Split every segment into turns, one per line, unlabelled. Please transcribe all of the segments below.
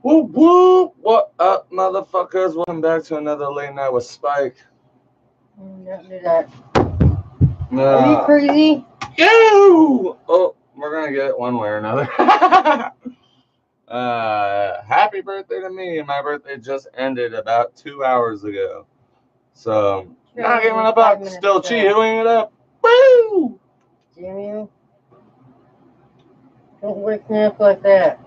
Whoop whoop! What up, motherfuckers? Welcome back to another late night with Spike.
Don't do that. Are you
Uh,
crazy?
Oh, we're gonna get it one way or another. Happy birthday to me. My birthday just ended about 2 hours ago. So, not giving a fuck. Still chewing it up. Woo!
Damn you. Don't wake me up like that.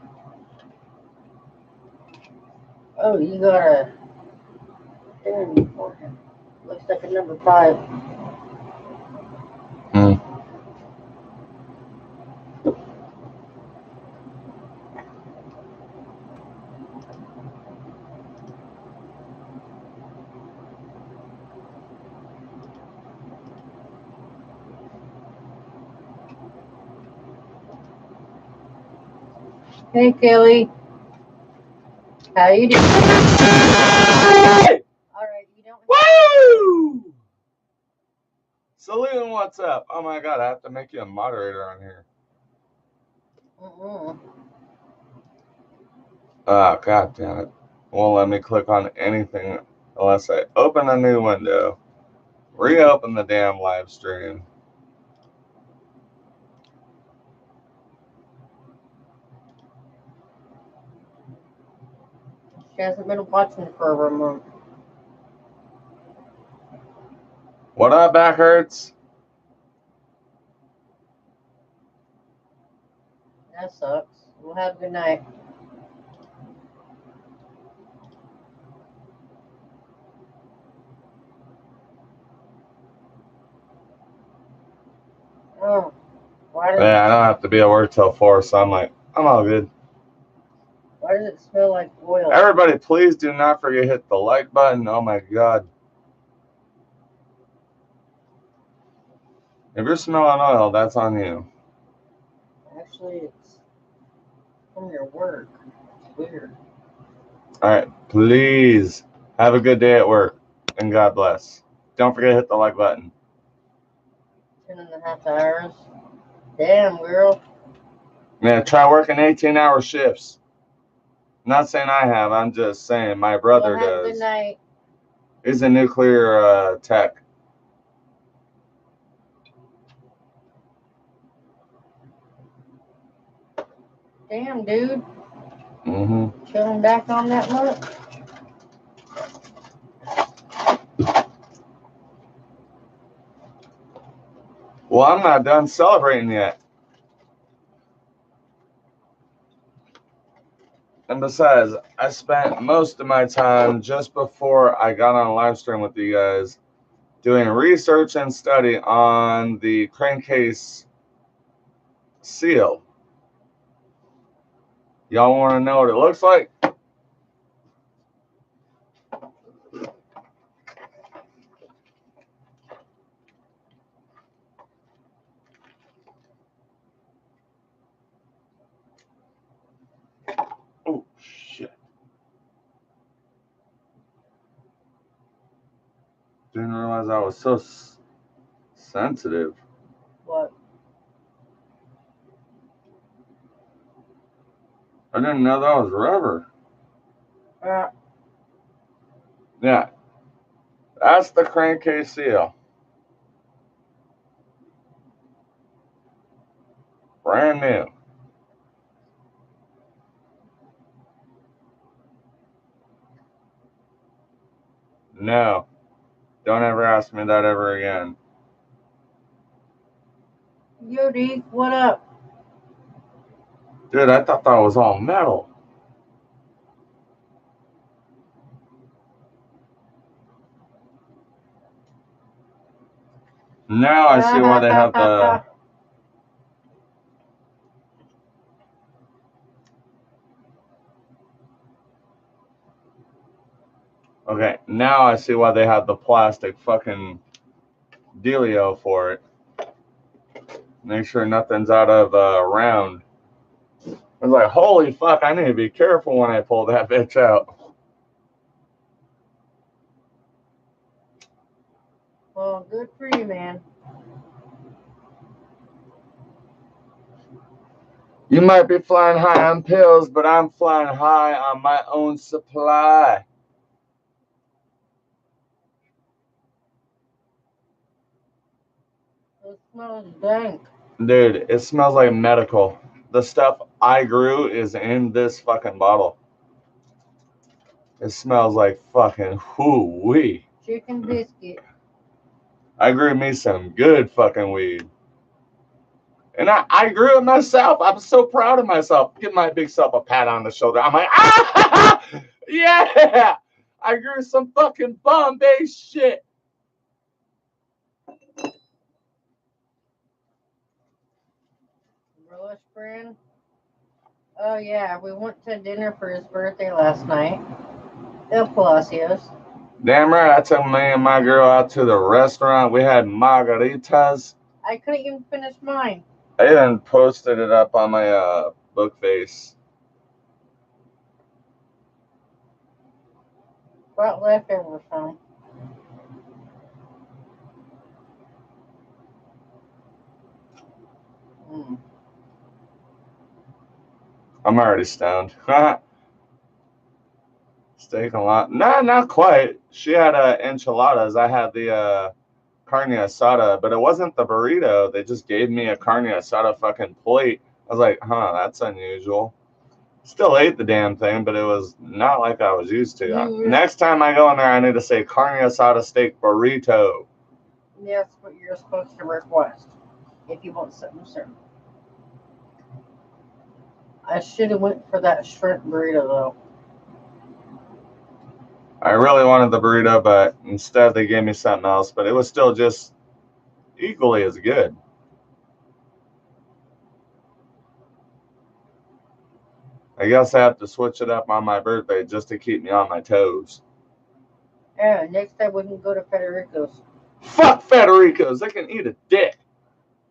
Oh, you got a thing for him. Looks like a number 5.
Hmm.
Hey, Kelly. How you doing? Alright, you don't.
Woo! Celine, what's up? Oh my god, I have to make you a moderator on here. Oh, god damn it. Won't let me click on anything unless I open a new window. Reopen the damn live stream.
She hasn't been watching for over a month.
What up, back hurts?
That sucks. Well, have a good night. Oh, why does
Yeah, I don't have to be at work till 4, so I'm all good.
why does it smell like oil?
Everybody, please do not forget to hit the like button. Oh my god. If you're smelling oil, that's on you.
Actually, it's from your work. It's weird.
Alright, please have a good day at work, and God bless. Don't forget to hit the like button.
10.5 hours. Damn, girl.
Yeah, try working 18-hour shifts. Not saying I have, I'm just saying my brother
Well, have a good
does.
night.
He's a nuclear tech.
Damn, dude.
Mm-hmm.
Chilling back on that much?
Well, I'm not done celebrating yet. And besides, I spent most of my time just before I got on live stream with you guys doing research and study on the crankcase seal. Y'all want to know what it looks like? Oh, shit. Didn't realize I was so sensitive.
What?
I didn't know that was rubber. Yeah, that's the crankcase seal. Brand new. No, don't ever ask me that ever again.
Yo, Deke, what up?
Dude, I thought that was all metal. Now I see why they have the... Okay, now I see why they have the plastic fucking dealio for it. Make sure nothing's out of round. I was like, holy fuck, I need to be careful when I pull that bitch out.
Well, good for you, man.
You might be flying high on pills, but I'm flying high on my own supply.
It smells dank.
Dude, it smells like medical. The stuff I grew is in this fucking bottle. It smells like fucking whoo-wee.
Chicken biscuit.
I grew me some good fucking weed. And I grew it myself. I'm so proud of myself. Give my big self a pat on the shoulder. I'm like, ah, yeah. I grew some fucking Bombay shit.
Relish brand. Oh yeah, we went to dinner for his birthday last night. El Palacios.
Damn right, I took me and my girl out to the restaurant. We had margaritas.
I couldn't even finish mine.
I even posted it up on my book face.
Brought leftovers home. Mm.
I'm already stoned. Steak a lot. Nah, not quite. She had enchiladas. I had the carne asada, but it wasn't the burrito. They just gave me a carne asada fucking plate. I was like, huh, that's unusual. Still ate the damn thing, but it was not like I was used to. Next time I go in there, I need to say carne asada steak burrito.
That's what you're supposed to request if you want something certain. I should have went for that shrimp burrito though.
I really wanted the burrito, but instead they gave me something else. But it was still just equally as good. I guess I have to switch it up on my birthday just to keep me on my toes.
Yeah, next time we can go to Federico's.
Fuck Federico's. They can eat a dick.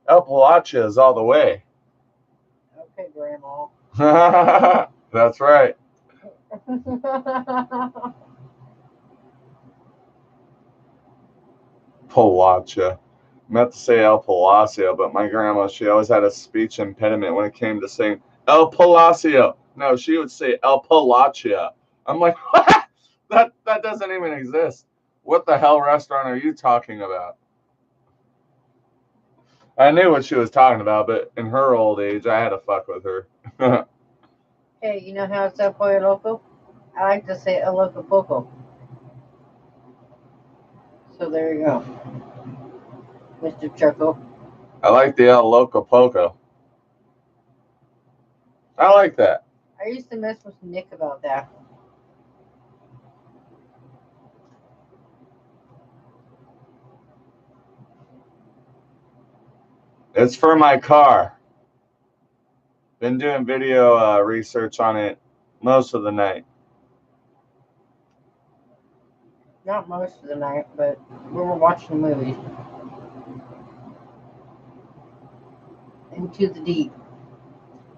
El Palacio is all the way.
Okay, Grandma.
That's right. Palacio. I meant to say El Palacio, but my grandma, she always had a speech impediment when it came to saying El Palacio. No, she would say El Palacio. I'm like, what? That doesn't even exist. What the hell restaurant are you talking about? I knew what she was talking about, but in her old age, I had to fuck with her.
Hey, you know how it's El Pollo Loco? I like to say El Loco Poco. So there you go, Mr. Choco.
I like the El Loco Poco. I like that.
I used to mess with Nick about that.
It's for my car. Been doing video research on it most of the night.
Not most of the night, but we were watching movies. Into the Deep.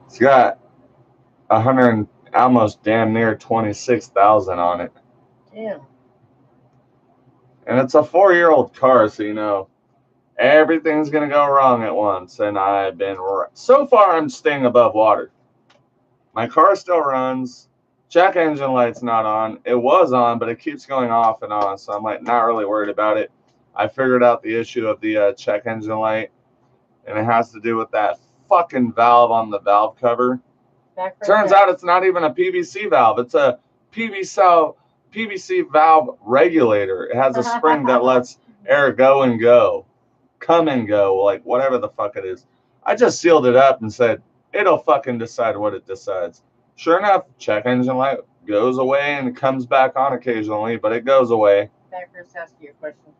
It's got 100, almost damn near 26,000 on it.
Damn.
And it's a 4-year-old car, so you know everything's gonna go wrong at once. And I've been so far I'm staying above water. My car still runs. Check engine light's not on. It was on, but it keeps going off and on. So I'm like not really worried about it. I figured out the issue of the check engine light, and it has to do with that fucking valve on the valve cover. Turns out it's not even a PVC valve. It's a PVC valve regulator. It has a spring that lets air go and go, come and go, like whatever the fuck it is. I just sealed it up and said, it'll fucking decide what it decides. Sure enough, check engine light goes away and comes back on occasionally, but it goes away.
Backers, ask you a question.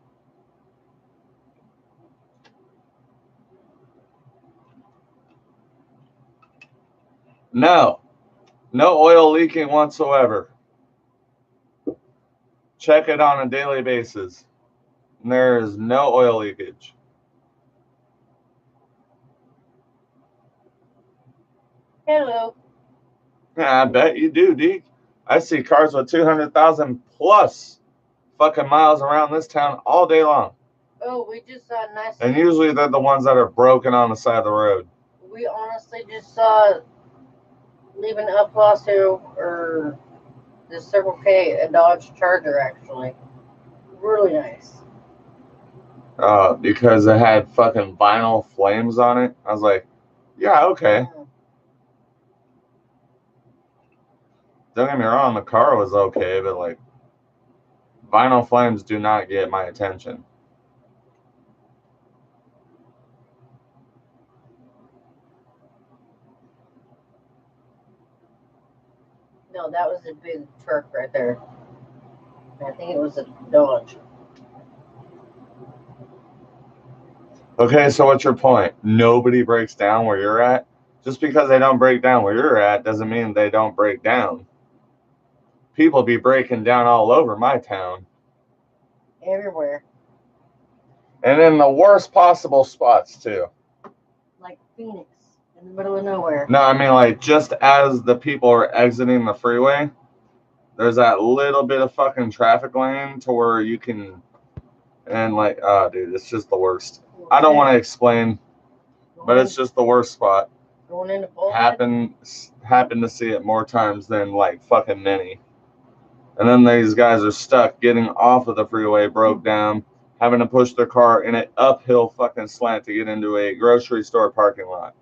No oil leaking whatsoever. Check it on a daily basis. There is no oil leakage.
Hello.
Yeah, I bet you do, Deke. I see cars with 200,000 plus fucking miles around this town all day long.
Oh, we just saw a nice.
And usually they're the ones that are broken on the side of the road.
We honestly just saw leaving El Paso or the Circle K, a Dodge Charger actually. Really nice.
Because it had fucking vinyl flames on it. I was like, yeah, okay. Don't get me wrong, the car was okay, but like, vinyl flames do not get my attention.
No, that was a big truck right there. I think it was a Dodge.
Okay, so what's your point? Nobody breaks down where you're at? Just because they don't break down where you're at doesn't mean they don't break down. People be breaking down all over my town.
Everywhere.
And in the worst possible spots, too.
Like Phoenix, in the middle of nowhere.
No, I mean, like, just as the people are exiting the freeway, there's that little bit of fucking traffic lane to where you can, and like, oh, dude, it's just the worst. I don't want to explain, but it's just the worst spot.
Going into Bullhead?
Happen to see it more times than like fucking many. And then these guys are stuck getting off of the freeway, broke down, having to push their car in an uphill fucking slant to get into a grocery store parking lot.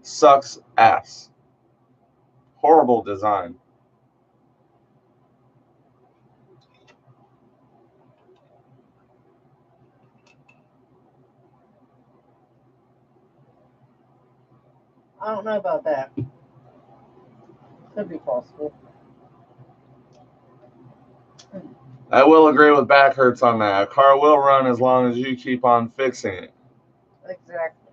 Sucks ass. Horrible design.
I don't know about that. Could be possible.
I will agree with back hurts on that. A car will run as long as you keep on fixing it.
Exactly.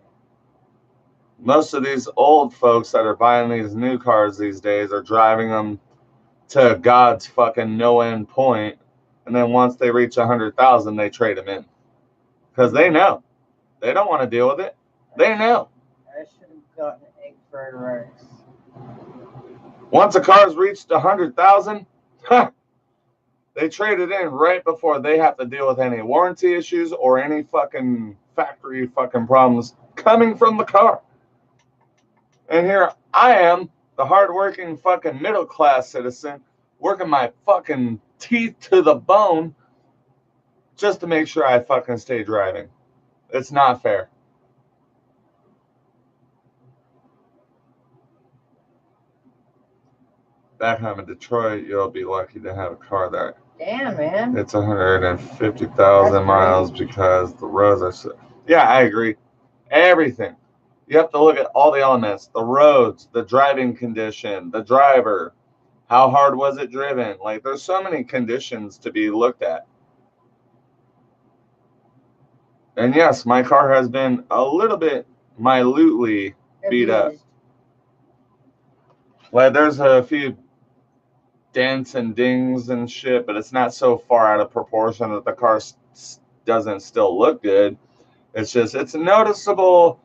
Most of these old folks that are buying these new cars these days are driving them to God's fucking no end point, and then once they reach 100,000, they trade them in because they know they don't want to deal with it. They know.
I should have gotten egg fried rice.
Once a car's reached 100,000, they trade it in right before they have to deal with any warranty issues or any fucking factory fucking problems coming from the car. And here I am, the hardworking fucking middle class citizen, working my fucking teeth to the bone just to make sure I fucking stay driving. It's not fair. Back home in Detroit, you'll be lucky to have a car there.
Damn, man.
It's 150,000 miles because the roads are so. Yeah, I agree. Everything. You have to look at all the elements: the roads, the driving condition, the driver, how hard was it driven. Like, there's so many conditions to be looked at. And yes, my car has been a little bit minutely beat up. Like, there's a few dents and dings and shit, but it's not so far out of proportion that the car doesn't still look good. It's just, it's noticeable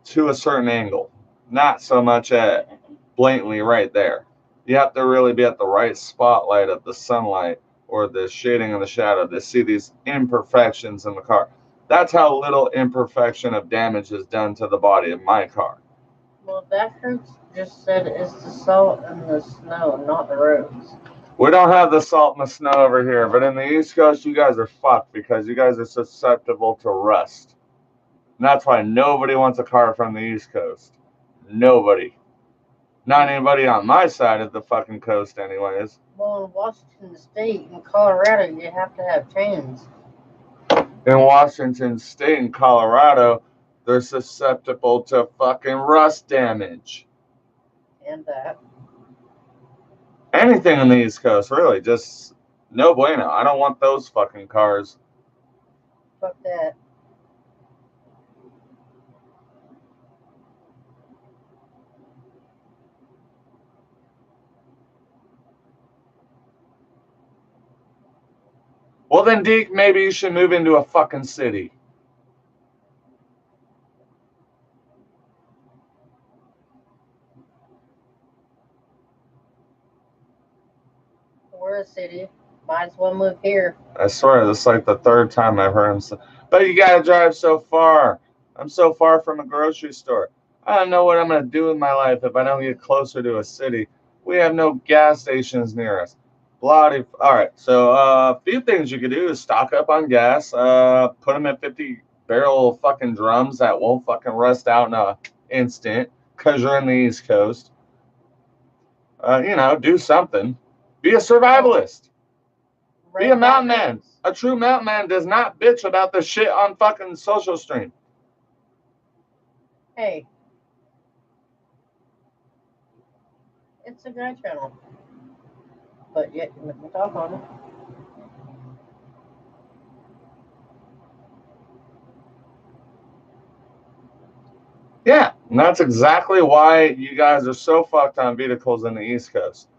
to a certain angle, not so much at blatantly right there. You have to really be at the right spotlight of the sunlight or the shading of the shadow to see these imperfections in the car. That's how little imperfection of damage is done to the body of my car.
Well, that hurts. Just said it's the salt and the snow, not the roads.
We don't have the salt and the snow over here, but in the East Coast, you guys are fucked because you guys are susceptible to rust. And that's why nobody wants a car from the East Coast. Nobody. Not anybody on my side of the fucking coast, anyways.
Well, in Washington State and Colorado, you have to have chains.
In Washington State and Colorado, they're susceptible to fucking rust damage.
And that.
Anything on the East Coast, really, just no bueno. I don't want those fucking cars.
Fuck that.
Well, then, Deke, maybe you should move into a fucking city.
We're a city. Might as well move here.
I swear, this is like the third time I've heard him say, but you gotta drive so far. I'm so far from a grocery store. I don't know what I'm going to do with my life if I don't get closer to a city. We have no gas stations near us. Bloody. All right. So a few things you could do is stock up on gas. Put them in 50-barrel fucking drums that won't fucking rust out in an instant because you're in the East Coast. Do something. Be a survivalist. Be a mountain man. A true mountain man does not bitch about the shit on fucking social stream.
Hey. It's a guy channel. But yet you let me talk on it.
Yeah, and that's exactly why you guys are so fucked on vehicles in the East Coast.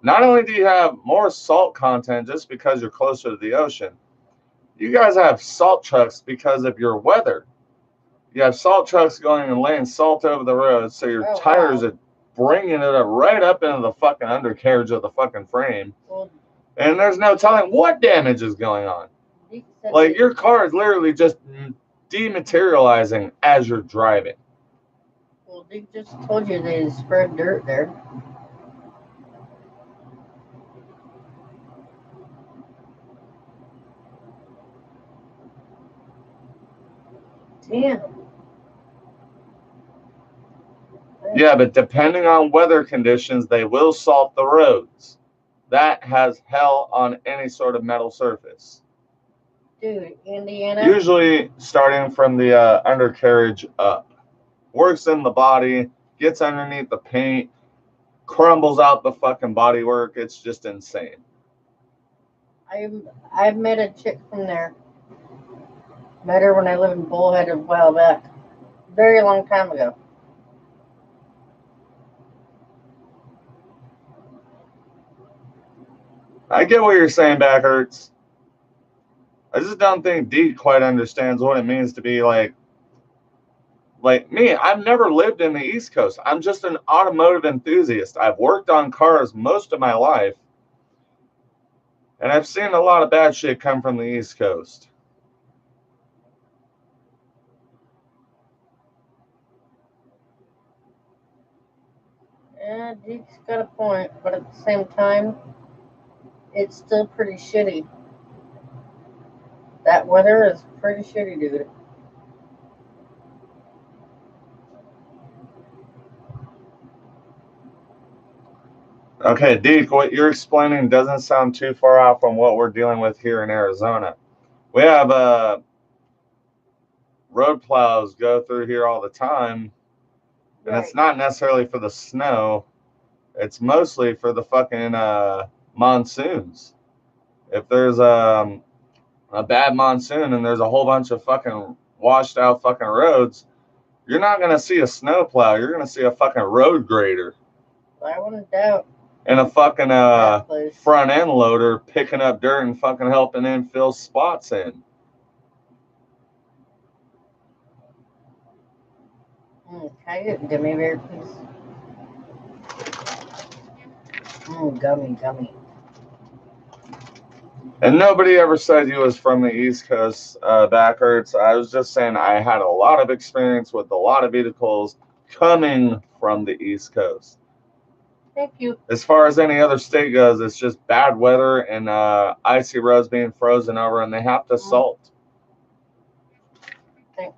Not only do you have more salt content just because you're closer to the ocean, you guys have salt trucks because of your weather. You have salt trucks going and laying salt over the road, so your tires are bringing it right up into the fucking undercarriage of the fucking frame.
Well,
and there's no telling what damage is going on. Like, your car is literally just dematerializing as you're driving.
Well, they just told you they spread dirt there. Damn.
Yeah, but depending on weather conditions, they will salt the roads. That has hell on any sort of metal surface.
Dude, Indiana.
Usually starting from the undercarriage up. Works in the body, gets underneath the paint, crumbles out the fucking bodywork. It's just insane.
I've met a chick from there. Met her when I lived in Bullhead a while back. Very long time ago.
I get what you're saying, Backhurts. I just don't think Deke quite understands what it means to be like me. I've never lived in the East Coast. I'm just an automotive enthusiast. I've worked on cars most of my life, and I've seen a lot of bad shit come from the East Coast.
Yeah, Deke's got a point, but at the same time, it's still pretty shitty. That weather is pretty shitty, dude.
Okay, Deke, what you're explaining doesn't sound too far off from what we're dealing with here in Arizona. We have road plows go through here all the time, and It's not necessarily for the snow. It's mostly for the fucking monsoons. If there's a bad monsoon and there's a whole bunch of fucking washed out fucking roads, you're not going to see a snow plow. You're going to see a fucking road grader.
I wouldn't doubt.
And a fucking front end loader picking up dirt and fucking helping in fill spots in.
Can I get gummy bear, please? Gummy.
And nobody ever said you was from the East Coast, Backhurts. I was just saying I had a lot of experience with a lot of vehicles coming from the East Coast.
Thank you.
As far as any other state goes, it's just bad weather and icy roads being frozen over, and they have to salt.
Thanks.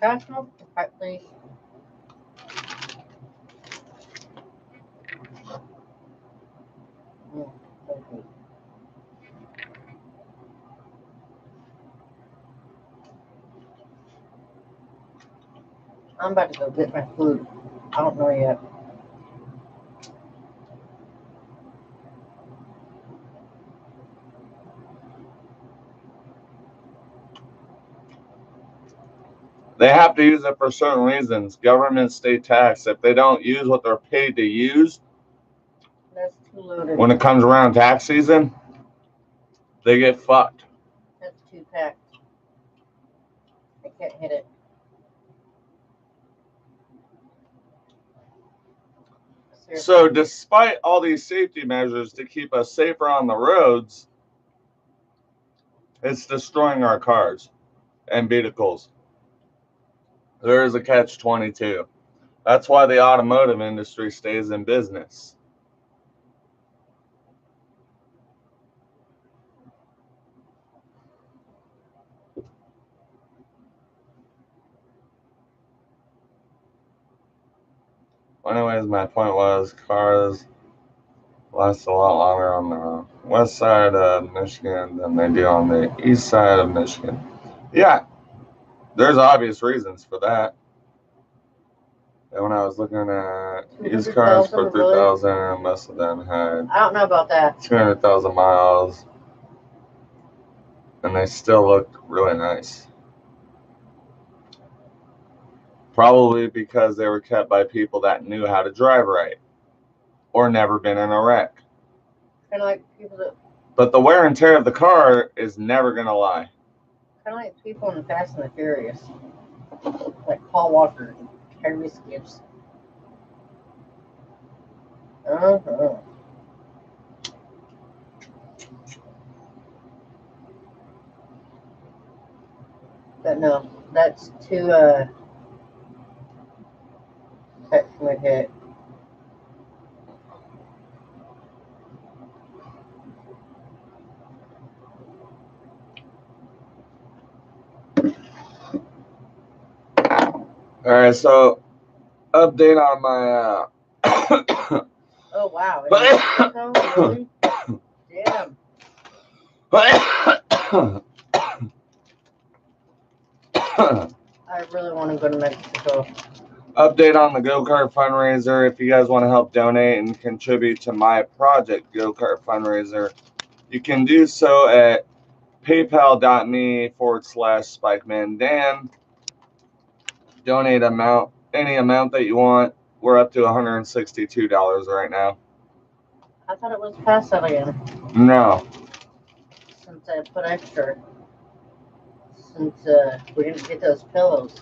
Cosmo, please. I'm about to go get my food. I don't know yet.
They have to use it for certain reasons. Government, state tax. If they don't use what they're paid to use,
that's too loaded.
When it comes around tax season, they get fucked.
That's too packed. I can't hit it. Seriously.
So despite all these safety measures to keep us safer on the roads, it's destroying our cars. and vehicles. There is a catch-22. That's why the automotive industry stays in business. Anyways, my point was cars last a lot longer on the west side of Michigan than they do on the east side of Michigan. Yeah, there's obvious reasons for that. And when I was looking at used cars for 3,000, most of them had
I don't know about that.
200,000 miles, and they still look really nice. Probably because they were kept by people that knew how to drive right or never been in a wreck.
Kind of like people that.
But the wear and tear of the car is never going to lie.
Kind of like people in the Fast and the Furious, like Paul Walker, Tyrese Gibbs. But no, that's too touch my head.
All right, so update on my.
Oh wow! Really? Damn. I really want to go to Mexico.
Update on the go-kart fundraiser. If you guys want to help donate and contribute to my project go-kart fundraiser, you can do so at paypal.me/SpikemanDan. Donate any amount that you want. We're up to $162 right now.
I thought it was past that again.
No.
Since I put extra. Since we didn't get those pillows.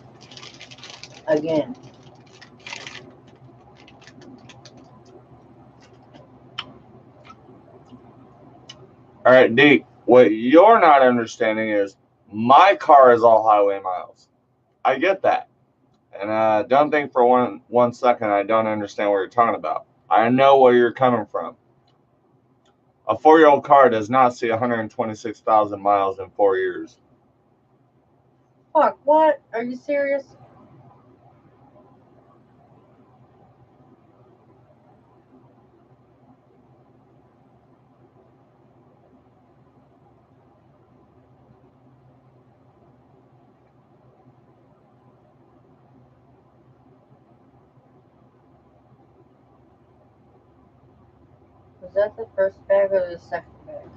Again.
All right, D. What you're not understanding is my car is all highway miles. I get that. And don't think for one second I don't understand what you're talking about. I know where you're coming from. A 4-year-old car does not see 126,000 miles in 4 years.
Fuck, what? Are you serious? Was that the first bag or the second bag?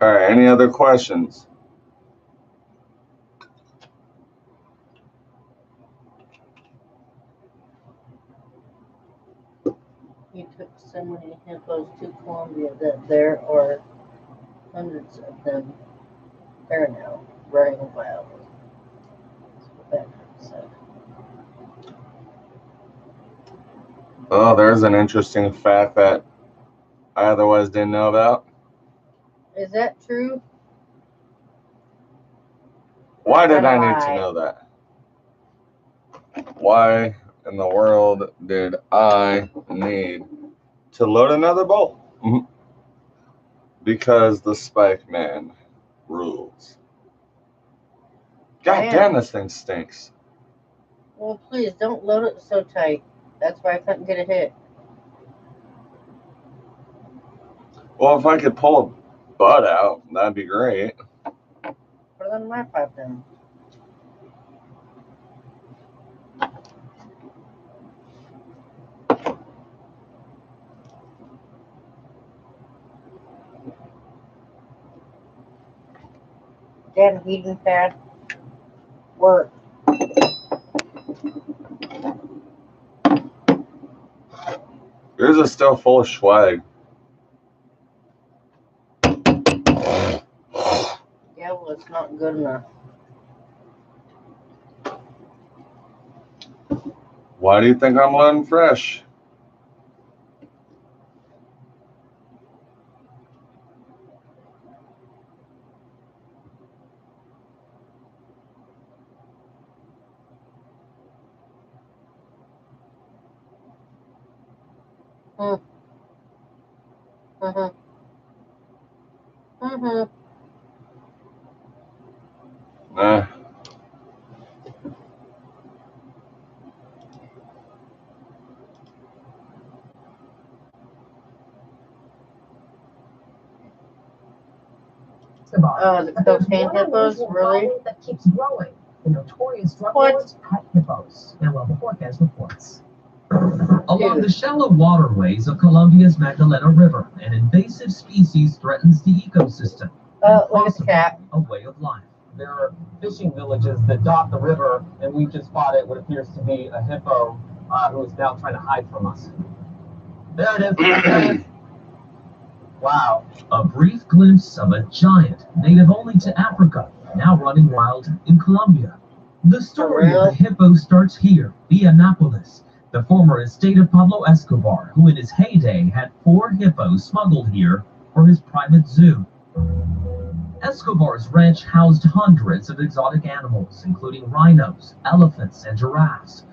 All right, any other questions?
You took so many hippos to Colombia that there are hundreds of them there now, running wild. That's what that said.
Oh, there's an interesting fact that I otherwise didn't know about.
Is that true?
Why did I need to know that? Why in the world did I need to load another bowl? Because the Spike Man rules. God damn, this thing stinks.
Well, please don't load it so tight. That's why I couldn't get a hit.
Well, if I could pull a butt out, that'd be great.
Put it on my pipe then. Damn heating pad. Work.
Yours is still full of swag.
Yeah, well, it's not good enough.
Why do you think I'm loading fresh? Nah.
Oh, the cocaine hippos, really?
That keeps growing. The notorious drug lords, pet hippos. Manuel Borges reports.
Along the shallow waterways of Colombia's Magdalena River, an invasive species threatens the ecosystem and
Look at the cat.
possibly a way of life.
There are fishing villages that dot the river, and we just spotted what appears to be a hippo who is now trying to hide from us. There it is. There it is. Wow.
A brief glimpse of a giant native only to Africa, now running wild in Colombia. The story of the hippo starts here, via Nápoles, the former estate of Pablo Escobar, who in his heyday had 4 hippos smuggled here for his private zoo. Escobar's ranch housed hundreds of exotic animals, including rhinos, elephants, and giraffes.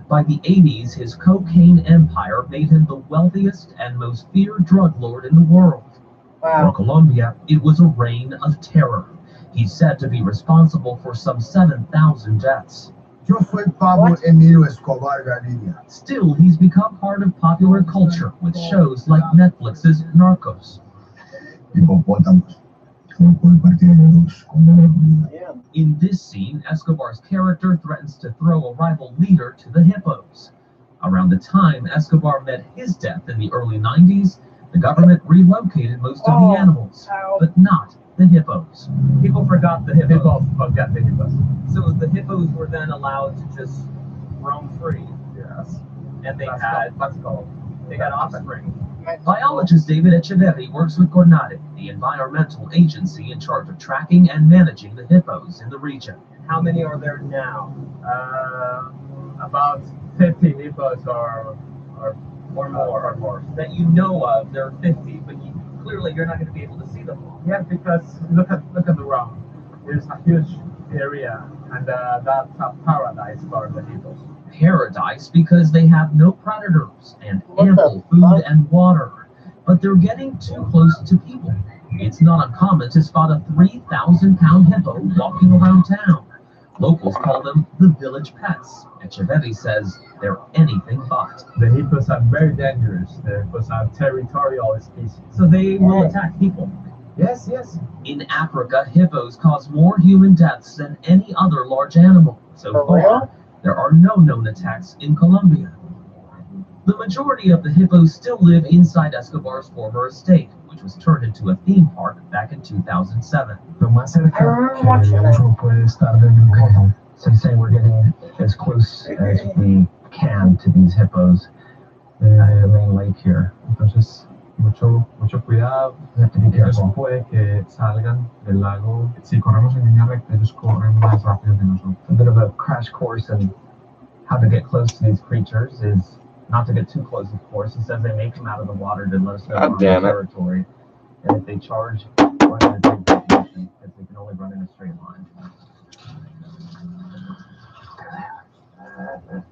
By the 80s, his cocaine empire made him the wealthiest and most feared drug lord in the world. For Colombia, it was a reign of terror. He's said to be responsible for some 7,000 deaths.
Yo soy Pablo Emilio Escobar Gaviria.
Still, he's become part of popular culture with shows like Netflix's Narcos.
Hipopótamos. Solo puede partir en dos con la vida.
In this scene, Escobar's character threatens to throw a rival leader to the hippos. Around the time Escobar met his death in the early 90s, the government relocated most of the animals, but not the hippos.
People forgot the hippos. People forgot the hippos. So the hippos were then allowed to just roam free. Yes. And they had offspring.
Biologist David Echeverri works with CONADE, the environmental agency in charge of tracking and managing the hippos in the region.
How many are there now? About 50 hippos or more.
That you know of, there are 50, but clearly you're not going to be able to see them all.
Yeah, because look at the ground. There's a huge area, and that's a paradise for the hippos.
Paradise because they have no predators and ample food and water, but they're getting too close to people. It's not uncommon to spot a 3,000-pound hippo walking around town. Locals call them the village pets. Echeverri says they're anything but.
The hippos are very dangerous. The hippos are territorial species.
So they will attack people.
Yes.
In Africa, hippos cause more human deaths than any other large animal. So far, there are no known attacks in Colombia. The majority of the hippos still live inside Escobar's former estate, which was turned into a theme park back in 2007.
Lo más cerca que uno puede estar del hippo. So say we're getting as close as we can to these hippos in the main lake here. Entonces, mucho cuidado. We have to be careful.
Puede que salgan del lago. Si corremos en línea recta, ellos corren más rápido que nosotros.
A bit of a crash course in how to get close to these creatures is not to get too close, of course. He says they may come out of the water to let us know our territory. And if they charge, we're going to take that motion because they can only run in a straight line.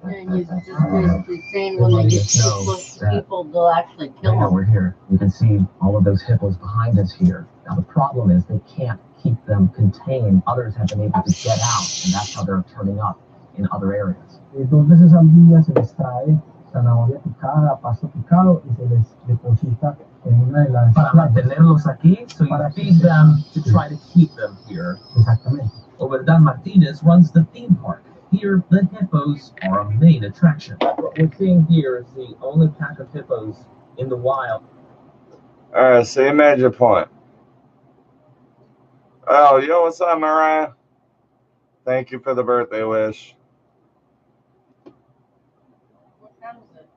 And you just basically saying when they get too close to people, they'll actually kill them.
We're here. You can see all of those hippos behind us here. Now the problem is they can't keep them contained. Others have been able to get out, and that's how they're turning up in other areas.
2 veces al día se les trae zanahoria picada, pasto picado y se les deposita en una de las
Para mantenerlos aquí, so you feed them to try to keep them here.
Exactamente.
Oberdán Martinez runs the theme park. Here, the hippos are a main attraction.
What we're seeing here is the only pack of hippos in the wild.
Alright, so you made your point. Oh, yo, what's up, Mariah? Thank you for the birthday wish.
What time is it?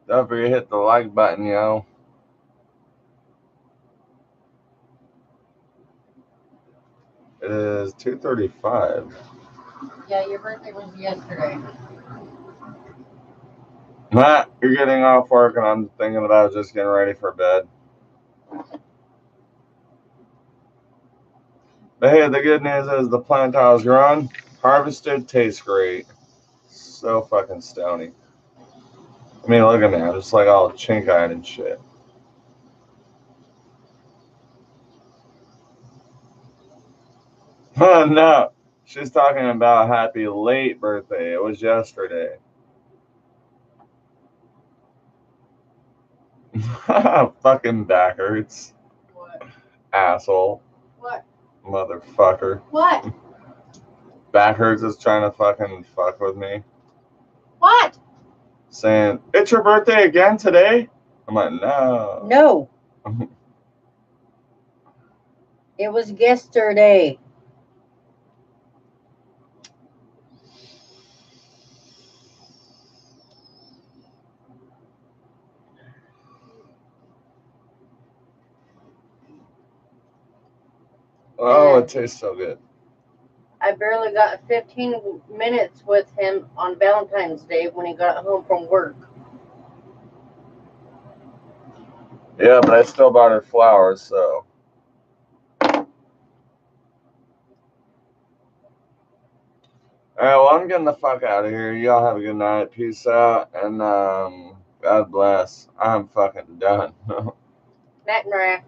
Don't forget to hit the like button, yo. It is 2:35.
Yeah, your birthday was yesterday.
Matt, you're getting off work and I'm thinking about just getting ready for bed. But hey, the good news is the plant I was growing, harvested, tastes great. So fucking stony. I mean, look at me. I'm just like all chink-eyed and shit. Oh, no. She's talking about happy late birthday. It was yesterday. Fucking back hurts.
What?
Asshole.
What?
Motherfucker.
What?
Back hurts is trying to fucking fuck with me.
What?
Saying, it's your birthday again today? I'm like, no.
No. It was yesterday.
Oh, it tastes so good.
I barely got 15 minutes with him on Valentine's Day when he got home from work.
Yeah, but I still bought her flowers, so. Alright, well, I'm getting the fuck out of here. Y'all have a good night. Peace out, and God bless. I'm fucking done.
Matt and Raf.